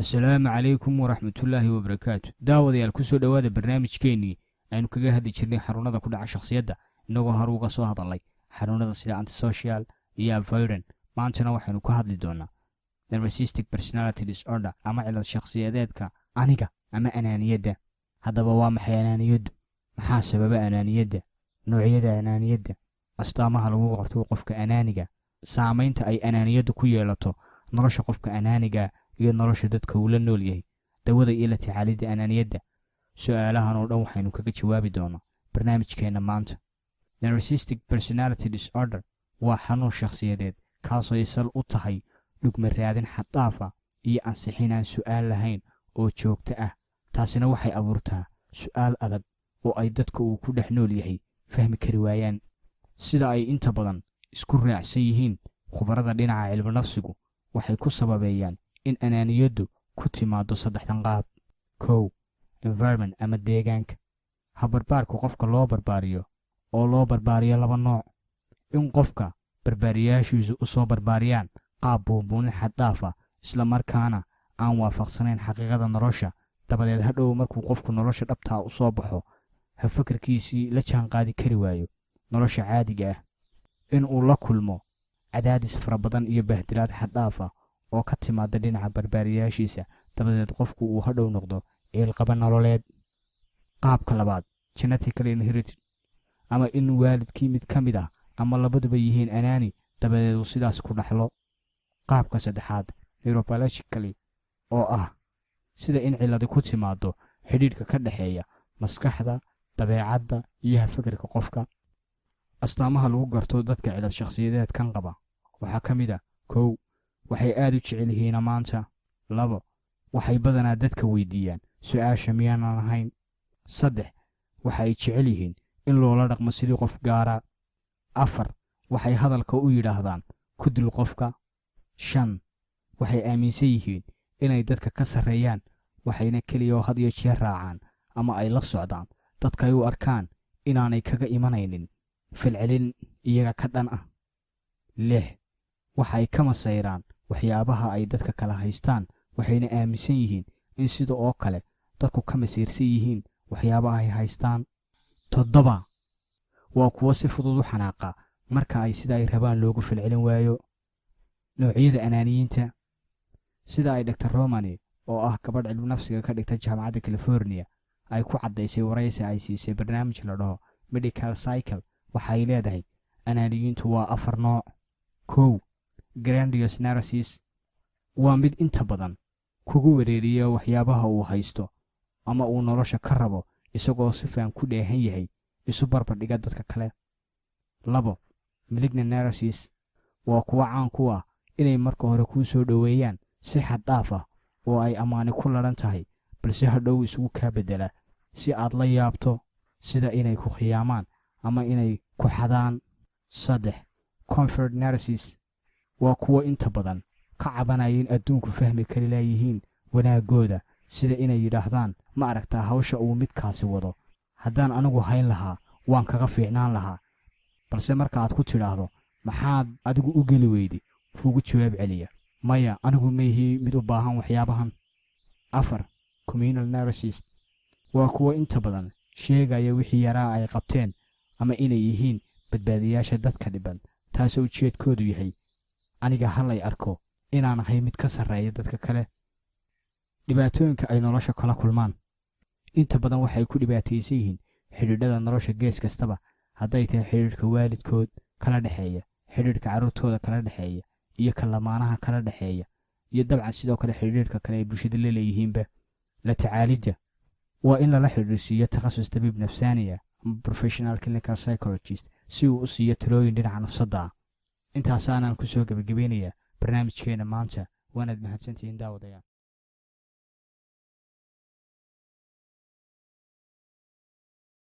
السلام عليكم ورحمة الله وبركاته. daawadayaal ku soo dhawaada barnaamijkeennii aynu kaga hadli jirnay xarunada ku dhaca shakhsiyadda inagoo hore uga soo hadalnay xarunada sida antisocial iyo avoidant. maantana waxaynu ka hadli doonaa narcissistic personality disorder ama cilad shakhsiyadeedka aniga ama anaaniyadda. haddaba waa maxay anaaniyaddu? maxaa sababa anaaniyadda? noocyada anaaniyadda, astaamaha lagu qorto qofka anaaniga, saamaynta ay anaaniyaddu ku yeelato nolosha qofka anaaniga iyo nolosha dadka uu la nool yahay, dawada iyo la tacaalidda anaaniyadda. su'aalahan oo dhan waxaynu kaga jawaabi doonaa barnaamijkeena maanta. Narcissistic personality disorder waa xanuun shakhsiyadeed kaasoo ay sal u tahay dhugma raadin xad dhaaf ah iyo ansixin aan su'aal lahayn oo joogto ah. taasina waxay abuurtaa su'aal adag oo ay dadka uu ku dhex nool yahay fahmi kari waayaan. sida ay inta badan isku raacsan yihiin khubarada dhinaca cilmi nafsigu, waxay ku sababeeyaan in anaaniyaddu ku timaado saddexdan qaab. 1. environment ama deegaanka. habarbaarku qofka loo barbaariyo oo loo barbaariyo laba nooc. in qofka barbaariyaashiisu u soo barbaariyaan qaab buunbuunin xad dhaaf ah isla markaana aan waafaqsanayn xaqiiqada nolosha, dabadeed hadhow markuu qofku nolosha dhabtaa u soo baxo ha fakarkiisii la jaanqaadi kari waayo nolosha caadiga ah. in uu la kulmo cadaadis fara badan iyo bahdilaad xad dhaaf ah oo ka timaada dhinaca barbaariyaashiisa, dabadeed qofku uu hadhow noqdo ciilqaba nololeed. qaabka labaad, genetically inherited, ama in waalidkii mid ka mid ah ama labaduba yihiin anaani, dabadeed uu sidaas ku dhaxlo. qaabka saddexaad, neurobiologically, oo ah sida in ciladi ku timaado xidhiidhka ka dhexeeya maskaxda, dabeecadda iyo hafakarka qofka. astaamaha lagu garto dadka cilad shakhsiyadeedkan qaba waxaa ka mid ah: 1. waxay aad u jecel yihiin ammaanta. 2. waxay badanaa dadka weydiiyaan su'aasha miyaanan ahayn. 3. waxay jecel yihiin in loola dhaqmo sidii qof gaara. 4. waxay hadalka u yidhaahdaan ku dil qofka. 5. waxay aaminsan yihiin inay dadka ka sarreeyaan, waxayna keliya oo had iyo jeer raacaan ama ay la socdaan dadka ay u arkaan inaanay kaga imanaynin falcelin iyaga ka dhan ah. 6. waxay ka masayraan waxyaabaha ay dadka kala haystaan, waxayna aaminsan yihiin in sida oo kale dadku ka masiirsan yihiin waxyaabaha ay haystaan. 7. waa kuwo si fudud u xanaaqa marka ay sida ay rabaan loogu falcelin waayo. noocyada anaaniyiinta, sida ay Dr. Romani oo ah gabadh cilmi nafsiga ka dhigta jaamacadda California ay ku caddaysay waraysi ay siisay barnaamij la dhaho Medical Cycle, waxay leedahay anaaniyiintu waa 4 nooc. 1. grandiose narcissist, waa mid inta badan kugu wareeriya waxyaabaha uu haysto ama uu nolosha ka rabo, isagoo si faan ku dheehan yahay isu barbardhiga dadka kale. 2. malignant narcissist, waa kuwa caan ku ah inay marka hore kuu soo dhoweeyaan si xad dhaaf ah oo ay ammaani ku ladhan tahay, balse hadhow isugu kaa beddela si aad la yaabto, sida inay ku khiyaamaan ama inay ku xadaan. 3. comfort narcissist, waa kuwo inta badan ka cabanaya in adduunku fahmi kari laayihiin wanaagooda, sida inay yidhaahdaan ma aragtaa hawsha uu midkaasi wado, haddaan anigu hayn lahaa waan kaga fiicnaan lahaa, balse marka aad ku tidhaahdo maxaad adigu u geli weyday kuugu jawaab celiya maya, anigu maihii mid u baahan waxyaabahan. 4. communal narcissist, waa kuwo inta badan sheegaya wixii yaraa ay qabteen ama inay yihiin badbaadiyaasha dadka dhiban, taasoo ujeedkoodu yahay aniga halay arko inaan ahay mid ka sarreeya dadka kale. dhibaatooyinka ay nolosha kala kulmaan, inta badan waxay ku dhibaataysan yihiin xidhiidhada nolosha gees kastaba, hadday tahay xidhiidhka waalidkood kala dhexeeya, xidhiidhka carruurtooda kala dhexeeya iyo ka lamaanaha kala dhexeeya, iyo dabcan sidoo kale xidhiidhka kale ay bulshada la leeyihiinba. la tacaalidda waa in lala xidhiidhsiiyo takhasus dabiib nafsaaniya ama professional clinical psychologist si uu u siiyo talooyin dhinaca nafsadda ah. intaasaanaan ku soo gebagabeynayaa barnaamijkeena maanta. waanaad mahadsantihiin daawadayaal.